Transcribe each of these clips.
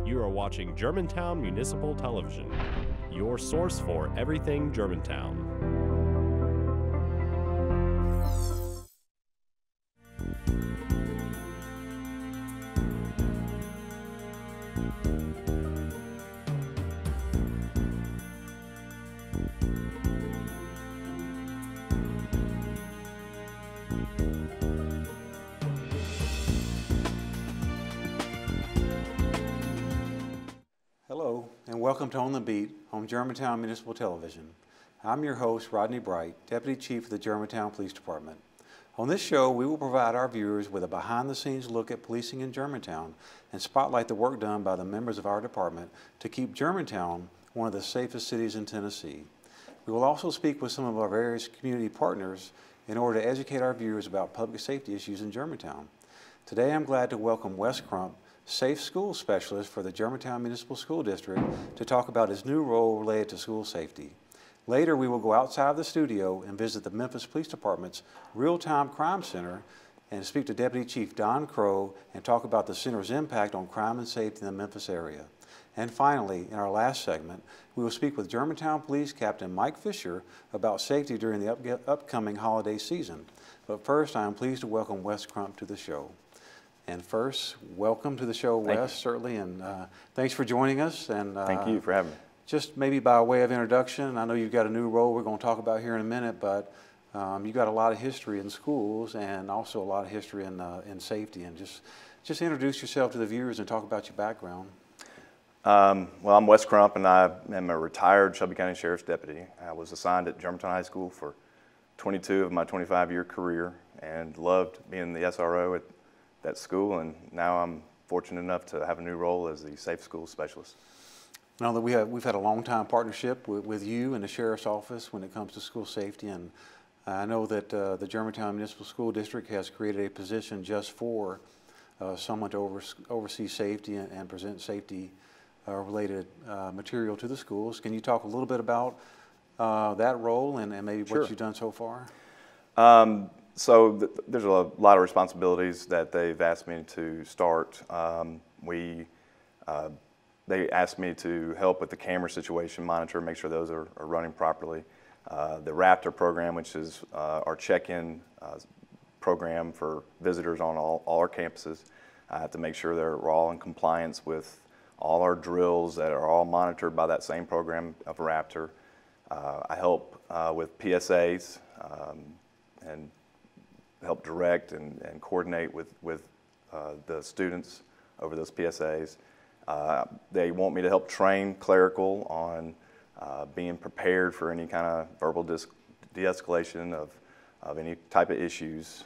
You are watching Germantown Municipal Television, your source for everything Germantown. Hello, and welcome to On the Beat on Germantown Municipal Television. I'm your host, Rodney Bright, Deputy Chief of the Germantown Police Department. On this show, we will provide our viewers with a behind-the-scenes look at policing in Germantown and spotlight the work done by the members of our department to keep Germantown one of the safest cities in Tennessee. We will also speak with some of our various community partners in order to educate our viewers about public safety issues in Germantown. Today, I'm glad to welcome Wes Crump, Safe School Specialist for the Germantown Municipal School District, to talk about his new role related to school safety. Later, we will go outside of the studio and visit the Memphis Police Department's Real-Time Crime Center and speak to Deputy Chief Don Crowe and talk about the center's impact on crime and safety in the Memphis area. And finally, in our last segment, we will speak with Germantown Police Captain Mike Fisher about safety during the upcoming holiday season. But first, I am pleased to welcome Wes Crump to the show. And first, welcome to the show, Wes, certainly, and thanks for joining us. And thank you for having me. Just maybe by way of introduction, I know you've got a new role we're going to talk about here in a minute, but you've got a lot of history in schools and also a lot of history in safety. And just introduce yourself to the viewers and talk about your background. Well, I'm Wes Crump, and I am a retired Shelby County Sheriff's Deputy. I was assigned at Germantown High School for 22 of my 25-year career and loved being the SRO at that school, and now I'm fortunate enough to have a new role as the Safe School Specialist. Now that we've had a long-time partnership with you and the Sheriff's Office when it comes to school safety, and I know that the Germantown Municipal School District has created a position just for someone to oversee safety and present safety related material to the schools. Can you talk a little bit about that role and maybe Sure. what you've done so far? So there's a lot of responsibilities that they've asked me to start. They asked me to help with the camera situation, monitor, make sure those are running properly. The Raptor program, which is our check-in program for visitors on all our campuses. I have to make sure we're all in compliance with all our drills that are all monitored by that same program of Raptor. I help with PSAs and help direct and coordinate with the students over those PSAs. They want me to help train clerical on being prepared for any kind of verbal de-escalation of any type of issues.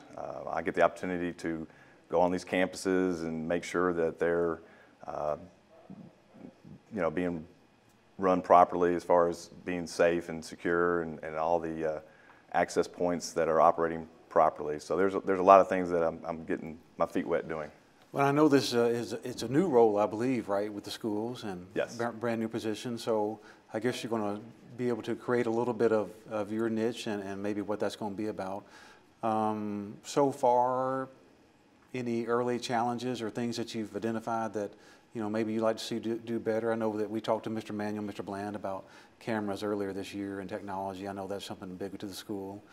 I get the opportunity to go on these campuses and make sure that they're being run properly as far as being safe and secure and all the access points that are operating properly. So there's a lot of things that I'm getting my feet wet doing. Well, I know this it's a new role, I believe, right, with the schools and yes. Brand new position. So I guess you're going to be able to create a little bit of your niche and maybe what that's going to be about. So far, any early challenges or things that you've identified that maybe you'd like to see do better? I know that we talked to Mr. Manuel, Mr. Bland about cameras earlier this year and technology. I know that's something big to the school.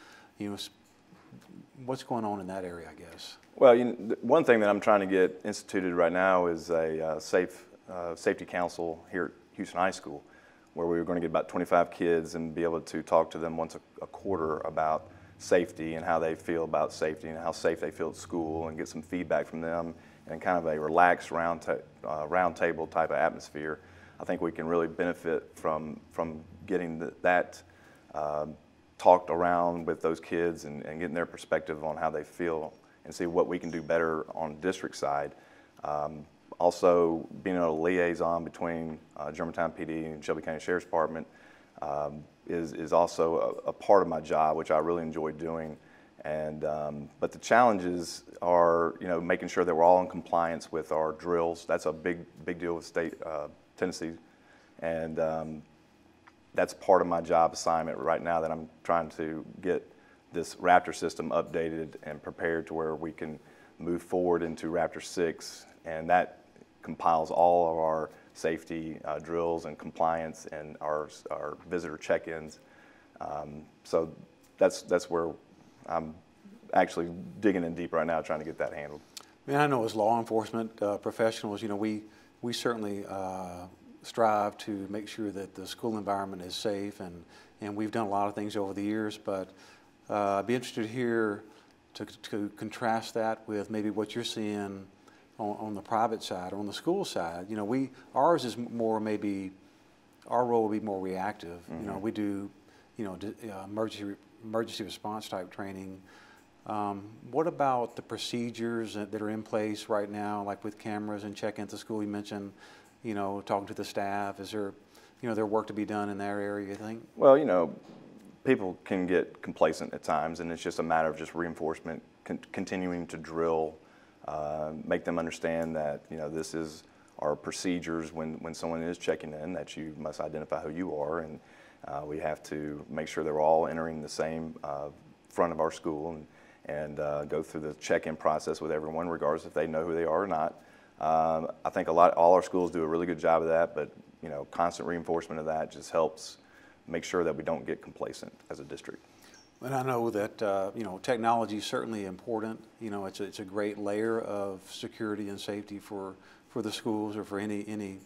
What's going on in that area, I guess? Well, one thing that I'm trying to get instituted right now is a safety council here at Houston High School, where we're going to get about 25 kids and be able to talk to them once a quarter about safety and how they feel about safety and how safe they feel at school, and get some feedback from them in kind of a relaxed round table type of atmosphere. I think we can really benefit from getting that talked around with those kids and getting their perspective on how they feel and see what we can do better on the district side. Also, being a liaison between Germantown PD and Shelby County Sheriff's Department is also a part of my job, which I really enjoy doing. And but the challenges are, making sure that we're all in compliance with our drills. That's a big deal with Tennessee, and that's part of my job assignment right now, that I'm trying to get this Raptor system updated and prepared to where we can move forward into Raptor 6, and that compiles all of our safety drills and compliance and our visitor check-ins. So that's where I'm actually digging in deep right now, trying to get that handled. I mean, I know as law enforcement professionals, we certainly strive to make sure that the school environment is safe, and we've done a lot of things over the years, but I'd be interested to hear, to contrast that with maybe what you're seeing on the private side or on the school side. Ours is more, maybe our role will be more reactive. Mm-hmm. We do emergency response type training. What about the procedures that are in place right now, like with cameras and check-ins at school? You mentioned, talking to the staff. Is there, there work to be done in that area, you think? Well, people can get complacent at times, and it's just a matter of just reinforcement, continuing to drill, make them understand that, this is our procedures when someone is checking in, that you must identify who you are, and we have to make sure they're all entering the same front of our school and go through the check-in process with everyone, regardless if they know who they are or not. I think all our schools do a really good job of that, but constant reinforcement of that just helps make sure that we don't get complacent as a district. And I know that technology is certainly important. It's a great layer of security and safety for the schools or for any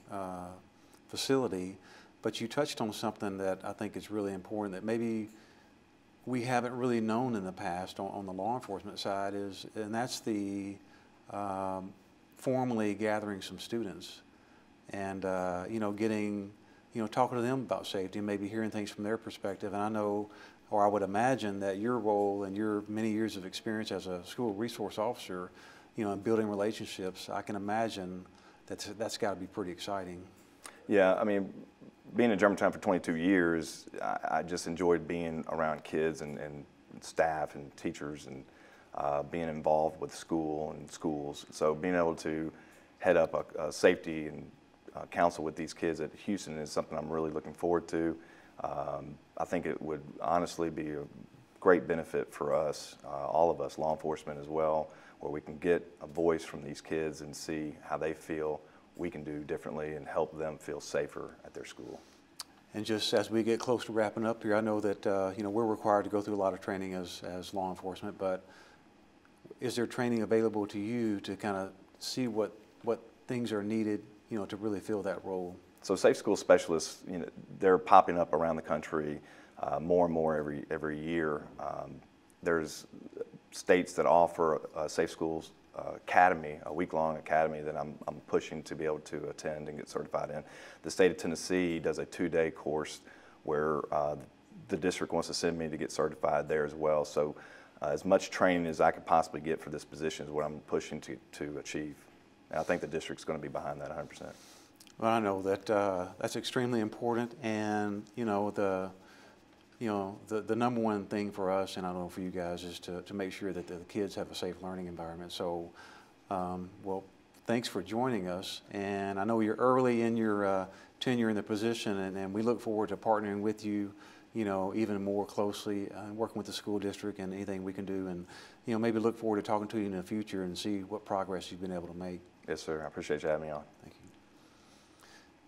facility. But you touched on something that I think is really important that maybe we haven't really known in the past on the law enforcement side, and that's the formally gathering some students and getting, talking to them about safety and maybe hearing things from their perspective. And I know, or I would imagine, that your role and your many years of experience as a school resource officer, in building relationships, I can imagine that's got to be pretty exciting. Yeah, I mean, being in Germantown for 22 years, I just enjoyed being around kids and staff and teachers and being involved with school and schools. So being able to head up a safety and council with these kids at Houston is something I'm really looking forward to. I think it would honestly be a great benefit for us, all of us, law enforcement as well, where we can get a voice from these kids and see how they feel we can do differently and help them feel safer at their school. And just as we get close to wrapping up here, I know that we're required to go through a lot of training as law enforcement, but is there training available to you to kind of see what things are needed, to really fill that role? So safe school specialists, they're popping up around the country more and more every year. There's states that offer a safe schools academy, a week-long academy that I'm pushing to be able to attend and get certified in. The state of Tennessee does a 2-day course where the district wants to send me to get certified there as well. So as much training as I could possibly get for this position is what I'm pushing to achieve. And I think the district's going to be behind that 100%. Well, I know that that's extremely important, and the number one thing for us, and I know for you guys, is to make sure that the kids have a safe learning environment. So, well, thanks for joining us, and I know you're early in your tenure in the position, and we look forward to partnering with you, even more closely, working with the school district and anything we can do, and maybe look forward to talking to you in the future and see what progress you've been able to make. Yes, sir. I appreciate you having me on. Thank you.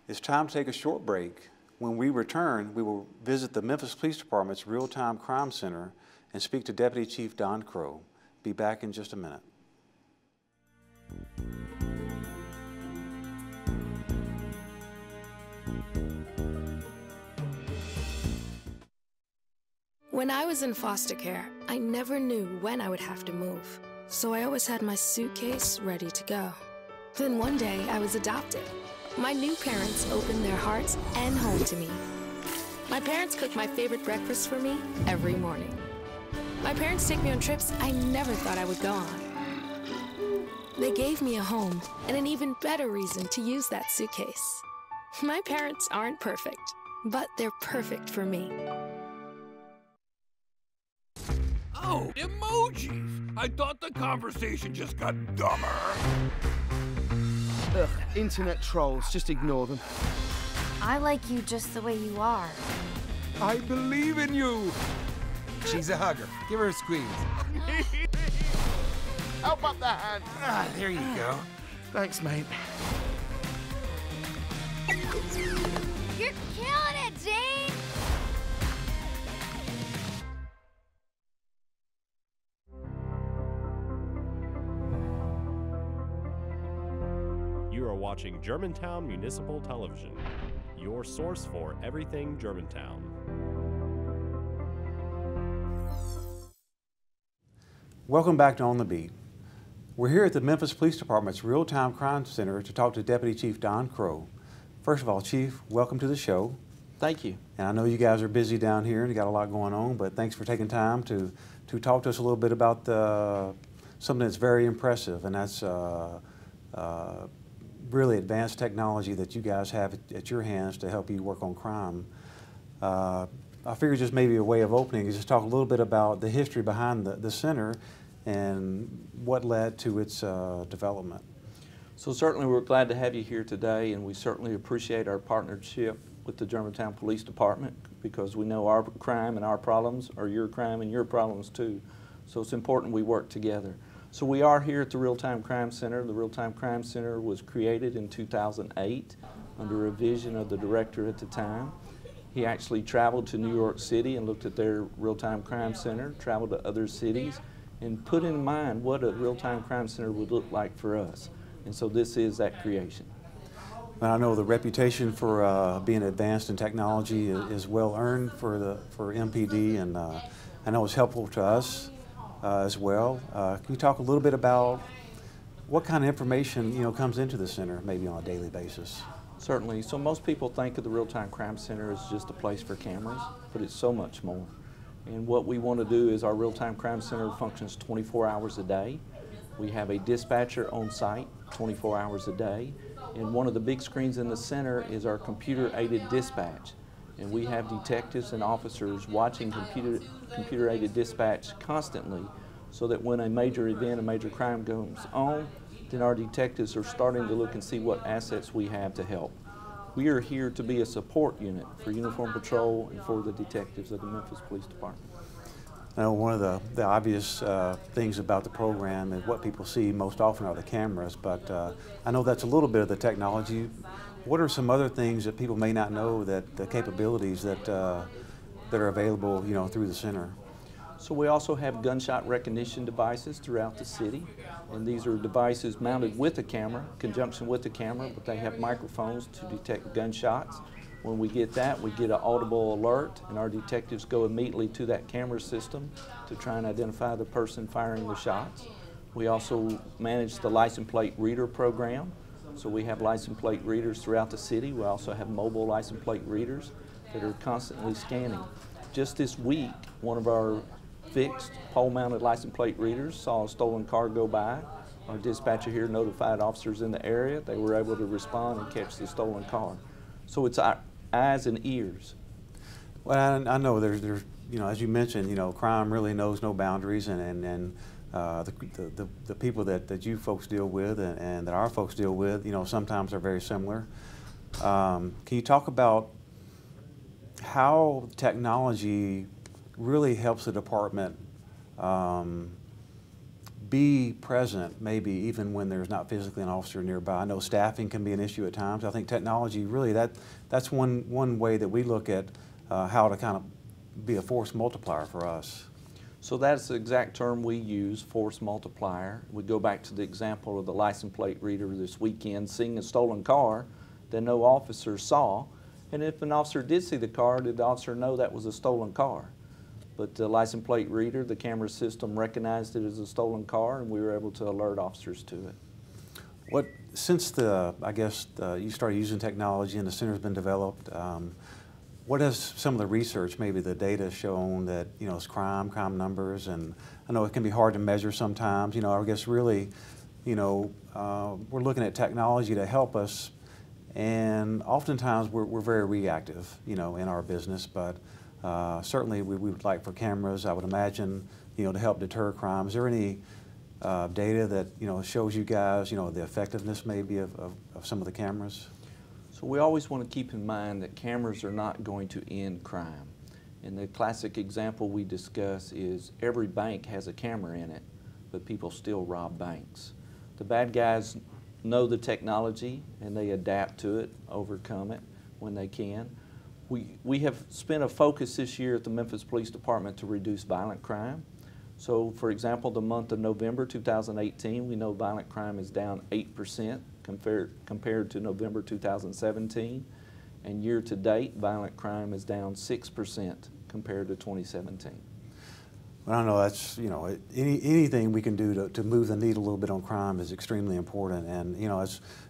It's time to take a short break. When we return, we will visit the Memphis Police Department's Real-Time Crime Center and speak to Deputy Chief Don Crowe. Be back in just a minute. When I was in foster care, I never knew when I would have to move, so I always had my suitcase ready to go. Then one day, I was adopted. My new parents opened their hearts and home to me. My parents cook my favorite breakfast for me every morning. My parents take me on trips I never thought I would go on. They gave me a home and an even better reason to use that suitcase. My parents aren't perfect, but they're perfect for me. Oh, emojis! I thought the conversation just got dumber. Ugh, internet trolls, just ignore them. I like you just the way you are. I believe in you! She's a hugger. Give her a squeeze. Help up the hand. Ah, there you go. Thanks, mate. You're killing it, Jane! You are watching Germantown Municipal Television, your source for everything Germantown. Welcome back to On the Beat. We're here at the Memphis Police Department's Real-Time Crime Center to talk to Deputy Chief Don Crowe. First of all, Chief, welcome to the show. Thank you. And I know you guys are busy down here and you got a lot going on, but thanks for taking time to talk to us a little bit about something that's very impressive, and that's really advanced technology that you guys have at your hands to help you work on crime. I figured just maybe a way of opening is just talk a little bit about the history behind the center and what led to its development. So certainly we're glad to have you here today, and we certainly appreciate our partnership with the Germantown Police Department, because we know our crime and our problems are your crime and your problems too. So it's important we work together. So we are here at the Real-Time Crime Center. The Real-Time Crime Center was created in 2008 under a vision of the director at the time. He actually traveled to New York City and looked at their Real-Time Crime Center, traveled to other cities, and put in mind what a Real-Time Crime Center would look like for us. And so this is that creation. And I know the reputation for being advanced in technology is well earned for MPD, and I know it's helpful to us as well. Can you talk a little bit about what kind of information comes into the center, maybe on a daily basis? Certainly. So most people think of the Real-Time Crime Center as just a place for cameras, but it's so much more. And what we want to do is our Real-Time Crime Center functions 24 hours a day. We have a dispatcher on site 24 hours a day. And one of the big screens in the center is our computer-aided dispatch. And we have detectives and officers watching computer-aided dispatch constantly, so that when a major event, a major crime goes on, then our detectives are starting to look and see what assets we have to help. We are here to be a support unit for Uniform Patrol and for the detectives of the Memphis Police Department. I know one of the obvious things about the program is what people see most often are the cameras, but I know that's a little bit of the technology. What are some other things that people may not know, that the capabilities that are available through the center? So we also have gunshot recognition devices throughout the city, and these are devices mounted with a camera, in conjunction with the camera, but they have microphones to detect gunshots. When we get that, we get an audible alert, and our detectives go immediately to that camera system to try and identify the person firing the shots. We also manage the license plate reader program, so we have license plate readers throughout the city. We also have mobile license plate readers that are constantly scanning. Just this week, one of our fixed pole-mounted license plate readers saw a stolen car go by. Our dispatcher here notified officers in the area. They were able to respond and catch the stolen car. So it's our eyes and ears. Well, I know there's as you mentioned, crime really knows no boundaries, and the people that you folks deal with and that our folks deal with, sometimes are very similar. Can you talk about how technology really helps the department be present, maybe even when there's not physically an officer nearby? I know staffing can be an issue at times. I think technology really, that's one way that we look at how to kind of be a force multiplier for us. So that's the exact term we use, force multiplier. We go back to the example of the license plate reader this weekend seeing a stolen car that no officer saw. And if an officer did see the car, did the officer know that was a stolen car? But the license plate reader, the camera system recognized it as a stolen car, and we were able to alert officers to it. Since you started using technology and the center's been developed, what has some of the research, maybe the data, shown that it's crime numbers? And I know it can be hard to measure sometimes. I guess really, we're looking at technology to help us, and oftentimes we're very reactive, in our business. But certainly we would like for cameras, I would imagine, to help deter crime. Is there any data that shows you guys, the effectiveness maybe of some of the cameras? So we always want to keep in mind that cameras are not going to end crime. And the classic example we discuss is every bank has a camera in it, but people still rob banks. The bad guys know the technology and they adapt to it, overcome it when they can. We have spent a focus this year at the Memphis Police Department to reduce violent crime. So, for example, the month of November 2018, we know violent crime is down 8% compared to November 2017. And year to date, violent crime is down 6% compared to 2017. Well, I know that's, you know, anything we can do to move the needle a little bit on crime is extremely important. And, you know,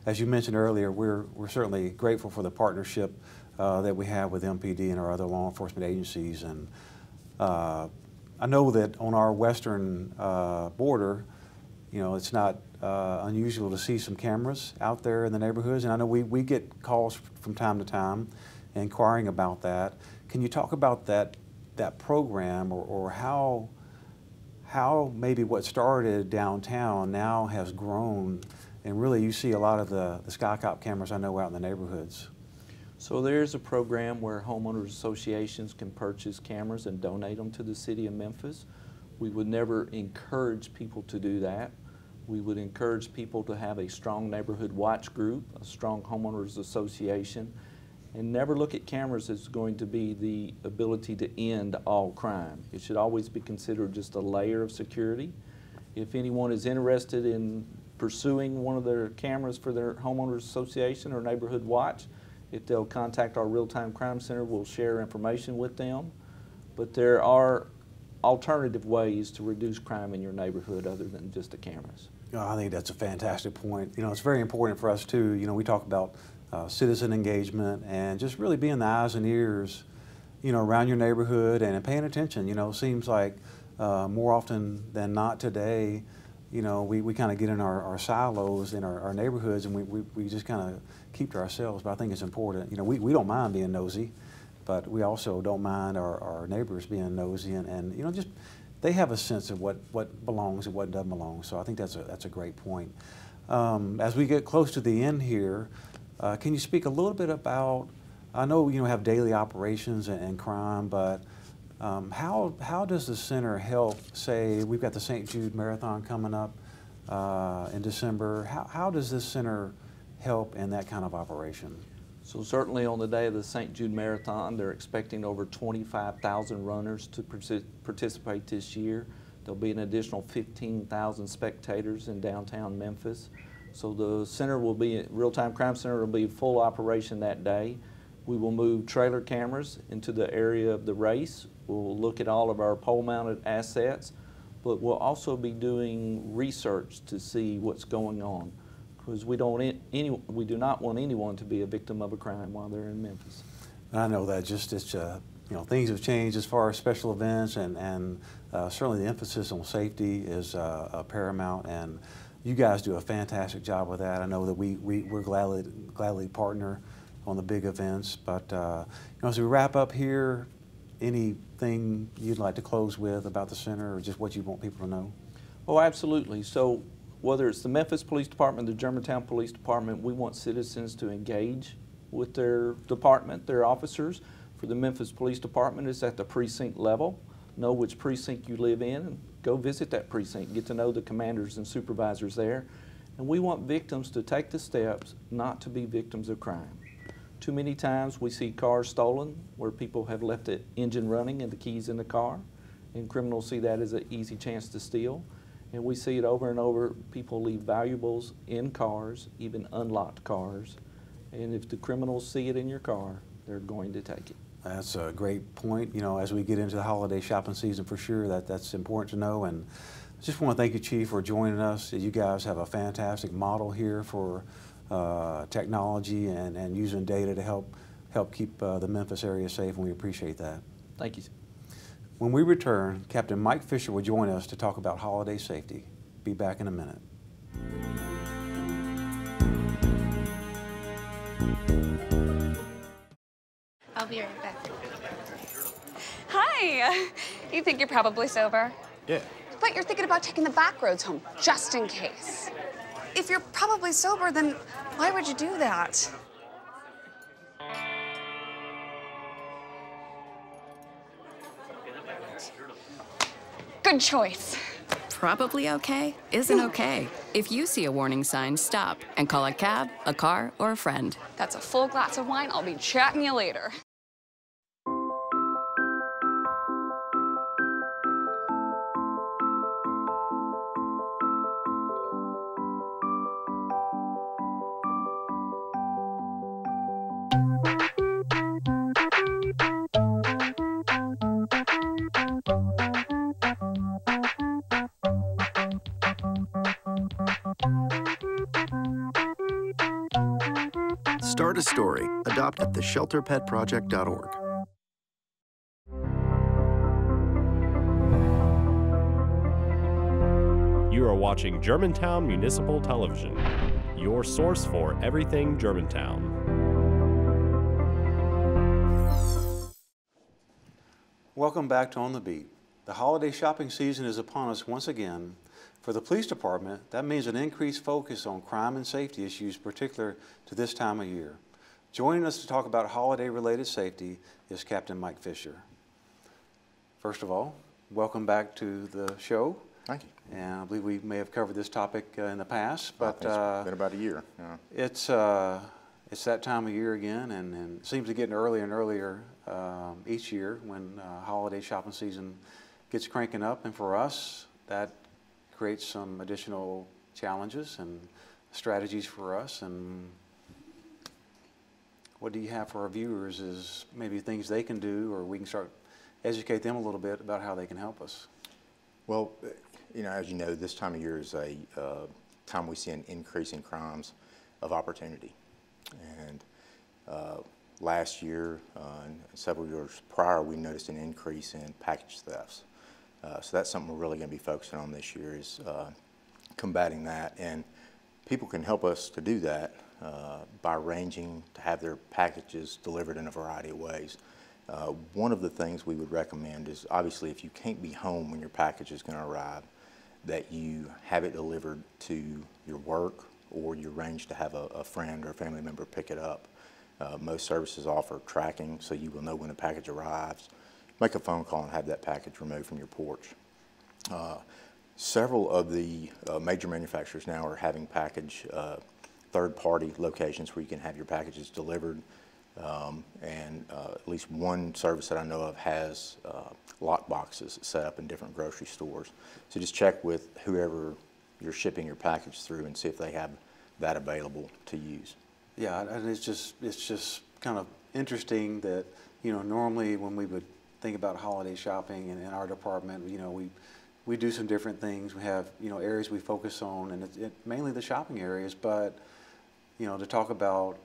as you mentioned earlier, we're certainly grateful for the partnership that we have with MPD and our other law enforcement agencies. And I know that on our western border, you know, it's not unusual to see some cameras out there in the neighborhoods. And I know we get calls from time to time inquiring about that. Can you talk about that program, or how maybe what started downtown now has grown, and really you see a lot of the SkyCop cameras I know out in the neighborhoods? So there's a program where homeowners associations can purchase cameras and donate them to the city of Memphis. We would never encourage people to do that. We would encourage people to have a strong neighborhood watch group, a strong homeowners association, and never look at cameras as going to be the ability to end all crime. It should always be considered just a layer of security. If anyone is interested in pursuing one of their cameras for their homeowners association or neighborhood watch, if they'll contact our real-time crime center, we'll share information with them. But there are alternative ways to reduce crime in your neighborhood other than just the cameras. I think that's a fantastic point. You know, it's very important for us too. You know, we talk about citizen engagement and just really being the eyes and ears, you know, around your neighborhood and paying attention. You know, it seems like more often than not today, you know, we kind of get in our silos in our neighborhoods, and we just kind of keep to ourselves. But I think it's important. You know, we don't mind being nosy, but we also don't mind our neighbors being nosy, and you know, just they have a sense of what belongs and what doesn't belong. So I think that's a great point. As we get close to the end here, can you speak a little bit about, I know you have daily operations and crime, but how does the center help? Say we've got the St. Jude Marathon coming up in December. How does this center help in that kind of operation? So certainly on the day of the St. Jude Marathon, they're expecting over 25,000 runners to participate this year. There'll be an additional 15,000 spectators in downtown Memphis. So the center will be, Real-Time Crime Center will be full operation that day. We will move trailer cameras into the area of the race. We'll look at all of our pole-mounted assets, but we'll also be doing research to see what's going on, because we do not want anyone to be a victim of a crime while they're in Memphis. I know that it's you know, things have changed as far as special events, and certainly the emphasis on safety is paramount, and you guys do a fantastic job with that. I know that we're gladly partner on the big events, but you know, as we wrap up here, anything you'd like to close with about the center, or just what you want people to know? Oh, absolutely. So whether it's the Memphis Police Department, the Germantown Police Department, we want citizens to engage with their department, their officers. For the Memphis Police Department, it's at the precinct level. Know which precinct you live in and go visit that precinct. Get to know the commanders and supervisors there. And we want victims to take the steps not to be victims of crime. Too many times we see cars stolen where people have left the engine running and the keys in the car, and criminals see that as an easy chance to steal. And we see it over and over. People leave valuables in cars, even unlocked cars, and if the criminals see it in your car, they're going to take it. That's a great point. You know, as we get into the holiday shopping season, for sure, that's important to know. And I just want to thank you, Chief, for joining us. You guys have a fantastic model here for technology and using data to help keep the Memphis area safe, and we appreciate that. Thank you. When we return, Captain Mike Fisher will join us to talk about holiday safety. Be back in a minute. I'll be right back. Hi. You think you're probably sober? Yeah. But you're thinking about taking the back roads home, just in case. If you're probably sober, then why would you do that? Good choice. probably okay isn't okay. If you see a warning sign, stop and call a cab, a car, or a friend. That's a full glass of wine. I'll be chatting you later. Start a story. Adopt at theshelterpetproject.org. You are watching Germantown Municipal Television, your source for everything Germantown. Welcome back to On the Beat. The holiday shopping season is upon us once again. For the police department, that means an increased focus on crime and safety issues particular to this time of year. Joining us to talk about holiday-related safety is Captain Mike Fisher. First of all, welcome back to the show. Thank you. And I believe we may have covered this topic in the past, but it's been about a year. Yeah. It's that time of year again, and it seems to get earlier and earlier each year when holiday shopping season gets cranking up. And for us, that creates some additional challenges and strategies for us. And what do you have for our viewers is maybe things they can do, or we can start educate them a little bit about how they can help us. Well, as you know, this time of year is a time we see an increase in crimes of opportunity. And last year and several years prior, we noticed an increase in package thefts. So that's something we're really going to be focusing on this year, is combating that. And people can help us to do that by arranging to have their packages delivered in a variety of ways. One of the things we would recommend is, obviously, if you can't be home when your package is going to arrive, that you have it delivered to your work, or you arrange to have a friend or a family member pick it up. Most services offer tracking, so you will know when a package arrives. Make a phone call and have that package removed from your porch. Several of the major manufacturers now are having package third-party locations where you can have your packages delivered. And at least one service that I know of has lock boxes set up in different grocery stores. So just check with whoever you're shipping your package through and see if they have that available to use. Yeah, and it's just kind of interesting that, normally when we would think about holiday shopping in our department, we do some different things. We have, areas we focus on, and it's mainly the shopping areas, but, to talk about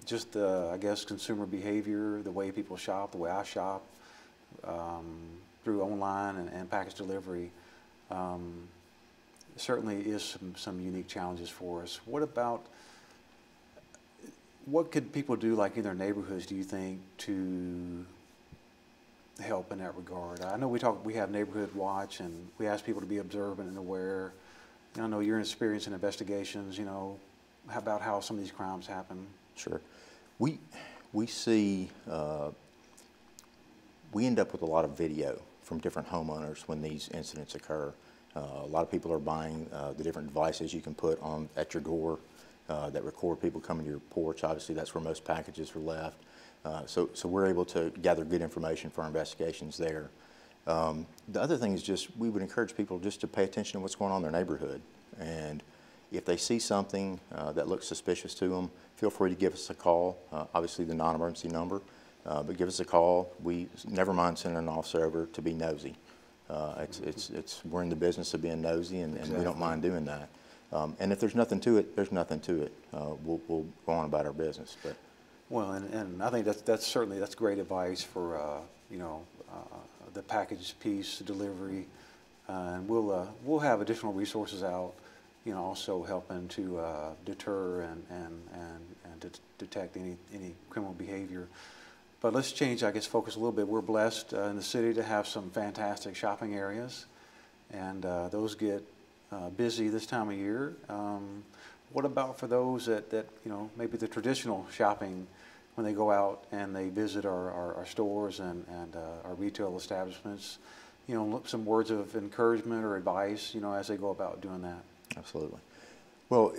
just the, I guess, consumer behavior, the way people shop, the way I shop, through online and package delivery, certainly is some unique challenges for us. What could people do, like in their neighborhoods, do you think, to help in that regard? I know we have Neighborhood Watch, and we ask people to be observant and aware. I know you're experienced in investigations, about how some of these crimes happen. Sure. We see, we end up with a lot of video from different homeowners when these incidents occur. A lot of people are buying the different devices you can put on at your door that record people coming to your porch. Obviously, that's where most packages are left. So we're able to gather good information for our investigations there. The other thing is just, we would encourage people just to pay attention to what's going on in their neighborhood. And if they see something that looks suspicious to them, feel free to give us a call, obviously the non-emergency number, but give us a call. We never mind sending an officer over to be nosy. We're in the business of being nosy, and we don't mind doing that. And if there's nothing to it, there's nothing to it. We'll go on about our business. But. Well, and I think that's great advice for the package piece, delivery, and we'll have additional resources out, also helping to deter and to detect any criminal behavior. But let's change, I guess, focus a little bit. We're blessed in the city to have some fantastic shopping areas, and those get busy this time of year. What about for those that maybe the traditional shopping, when they go out and they visit our stores and our retail establishments, some words of encouragement or advice, as they go about doing that? Absolutely. Well,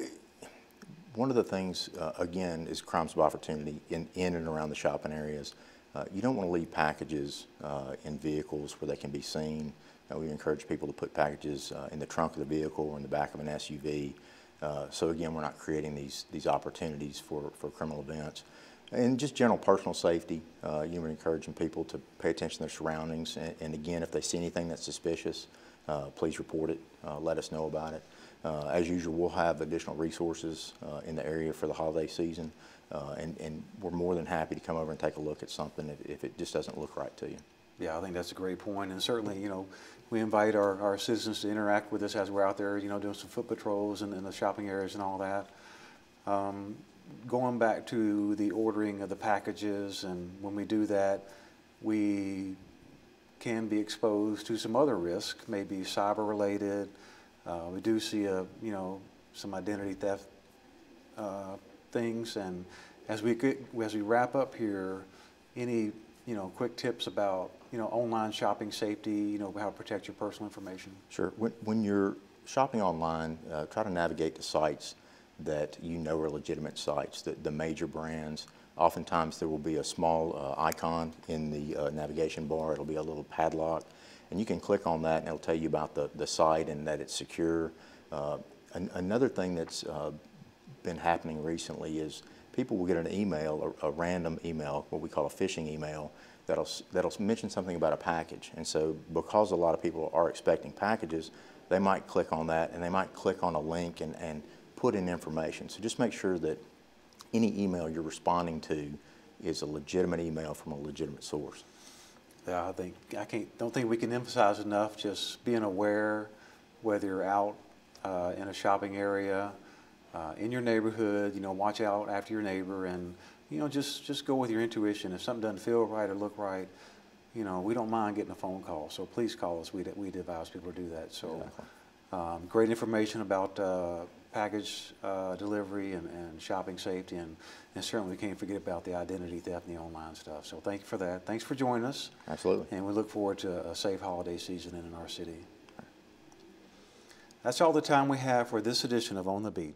one of the things, again, is crimes of opportunity in and around the shopping areas. You don't want to leave packages in vehicles where they can be seen. We encourage people to put packages in the trunk of the vehicle or in the back of an SUV. So again, we're not creating these opportunities for criminal events. And just general personal safety, we're encouraging people to pay attention to their surroundings. And again, if they see anything that's suspicious, please report it, let us know about it. As usual, we'll have additional resources in the area for the holiday season, and we're more than happy to come over and take a look at something if it just doesn't look right to you. Yeah, I think that's a great point, and certainly, we invite our citizens to interact with us as we're out there, doing some foot patrols in the shopping areas and all that. Going back to the ordering of the packages, and when we do that, we can be exposed to some other risk, maybe cyber-related. We do see some identity theft things, and as we wrap up here, any quick tips about online shopping safety, how to protect your personal information? Sure. When you're shopping online, try to navigate to sites that are legitimate sites, the major brands. Oftentimes there will be a small icon in the navigation bar. It'll be a little padlock, and you can click on that and it'll tell you about the site and that it's secure. Another thing that's been happening recently is people will get an email, a random email, what we call a phishing email, that'll mention something about a package. And so because a lot of people are expecting packages, they might click on that and they might click on a link and put in information. So just make sure that any email you're responding to is a legitimate email from a legitimate source. Yeah, don't think we can emphasize enough just being aware, whether you're out in a shopping area, in your neighborhood, watch out after your neighbor, and just go with your intuition. If something doesn't feel right or look right, we don't mind getting a phone call. So please call us. We'd advise people to do that. So exactly. Great information about package delivery and shopping safety, and certainly we can't forget about the identity theft and the online stuff. So thank you for that. Thanks for joining us. Absolutely. And we look forward to a safe holiday season in our city. That's all the time we have for this edition of On the Beat.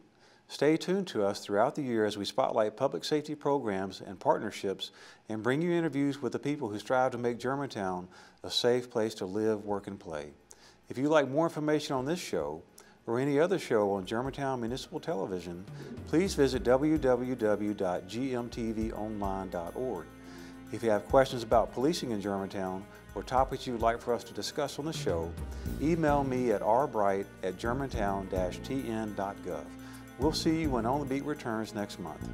Stay tuned to us throughout the year as we spotlight public safety programs and partnerships and bring you interviews with the people who strive to make Germantown a safe place to live, work, and play. If you'd like more information on this show or any other show on Germantown Municipal Television, please visit www.gmtvonline.org. If you have questions about policing in Germantown or topics you would like for us to discuss on the show, email me at rbright@germantown-tn.gov. We'll see you when On the Beat returns next month.